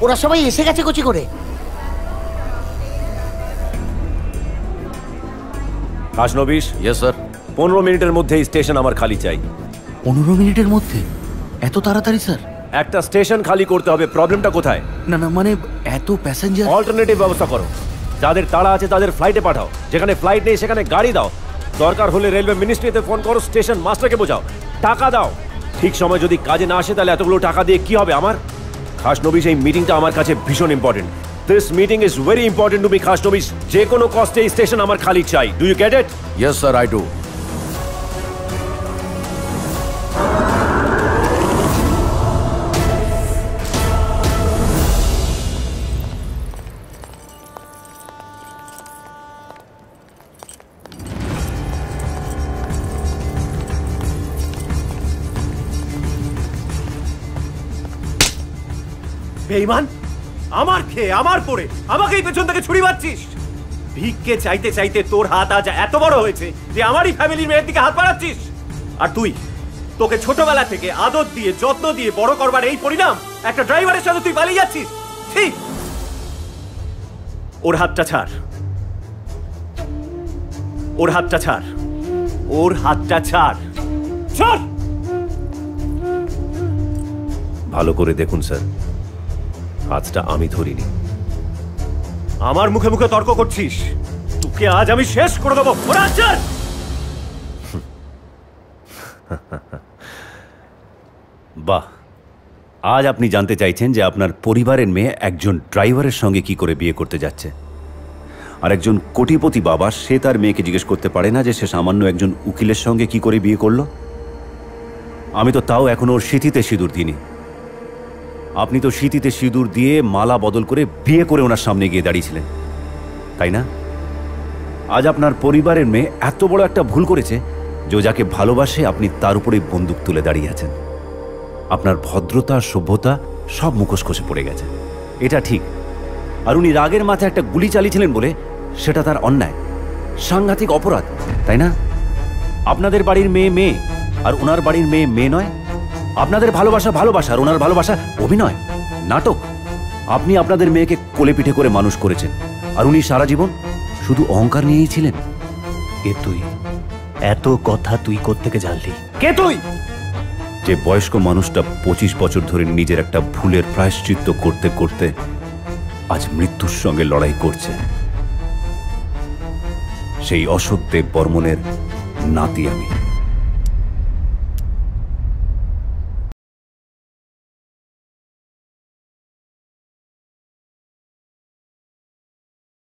ওরা সবাই এসে গেছে কোচি করে। কাশনবিশ। Yes sir. 15 মিনিটের মধ্যে এই স্টেশন আমার খালি চাই। 15 মিনিটের মধ্যে? এত তাড়াতাড়ি স্যার? একটা স্টেশন খালি করতে হবে। প্রবলেমটা কোথায়? না না, মানে এত প্যাসেঞ্জার। অল্টারনেটিভ ব্যবস্থা করো। যাদের তাড়া আছে তাদের ফ্লাইটে পাঠাও, যেখানে ফ্লাইট নেই সেখানে গাড়ি দাও। দরকার হলে রেলওয়ে মিনিস্ট্রিতে ফোন করো, স্টেশন মাস্টারকে বোঝাও, টাকা দাও। ঠিক সময় যদি কাজে না আসে তাহলে এতগুলো টাকা দিয়ে কি হবে আমার? খাসনবিশ, এই মিটিংটা আমার কাছে ভীষণ important. This meeting is very important to me Khasnabis. যে কোনো কস্টে এই স্টেশন আমার খালি চাই। Do you get it? Yes sir, I do. বেঈমান, আমার খেয়ে আমার পরে আমাকেই পেছন থেকে ছুরি মারছিস। ভিক্ষে চাইতে চাইতে তোর হাত আজ এত বড় হয়েছে যে আমারই ফ্যামিলির মেয়ের দিকে হাত বাড়াচ্ছিস। আর তুই, তোকে ছোটবেলা থেকে আদর দিয়ে যত্ন দিয়ে বড় করবার এই পরিণাম? একটা ড্রাইভারের সাথে তুই পালিয়ে যাচ্ছিস। ঠিক, ওর হাতটা ছাড়, ওর হাতটা ছাড়, ওর হাতটা ছাড়, ছাড়। ভালো করে দেখুন স্যার, হাতটা আমি ধরিনি। আমার মুখে মুখে তর্ক করছিস, তোকে আজ আমি শেষ করে দেবো। বাহ, আজ আপনি জানতে চাইছেন যে আপনার পরিবারের মেয়ে একজন ড্রাইভারের সঙ্গে কি করে বিয়ে করতে যাচ্ছে। আর একজন কোটিপতি বাবা, সে তার মেয়েকে জিজ্ঞেস করতে পারে না যে সে সামান্য একজন উকিলের সঙ্গে কি করে বিয়ে করলো। আমি তো তাও এখন ওর সিঁথিতে সিঁদুর দিইনি। আপনি তো সিঁথিতে সিঁদুর দিয়ে মালা বদল করে বিয়ে করে ওনার সামনে গিয়ে দাঁড়িয়েছিলেন, তাই না? আজ আপনার পরিবারের মেয়ে এত বড় একটা ভুল করেছে যে যাকে ভালোবাসে আপনি তার উপরে বন্দুক তুলে দাঁড়িয়ে আছেন। আপনার ভদ্রতা সভ্যতা সব মুখোশ খসে পড়ে গেছে, এটা ঠিক। আর উনি রাগের মাথায় একটা গুলি চালিয়েছিলেন বলে সেটা তার অন্যায়, সাংঘাতিক অপরাধ, তাই না? আপনাদের বাড়ির মেয়ে মেয়ে আর ওনার বাড়ির মেয়ে মেয়ে নয়। আপনাদের ভালোবাসা ভালোবাসা আর ওনার ভালোবাসা অভিনয়, নাটক। আপনি আপনাদের মেয়েকে কোলে পিঠে করে মানুষ করেছেন আর উনি সারা জীবন শুধু অহংকার নিয়েই ছিলেন। কে তুই? এত কথা তুই কোত্থেকে জানলি? কে তুই? যে বয়স্ক মানুষটা 25 বছর ধরে নিজের একটা ভুলের প্রায়শ্চিত্ত করতে করতে আজ মৃত্যুর সঙ্গে লড়াই করছে, সেই অশোক দেব বর্মনের নাতি আমি।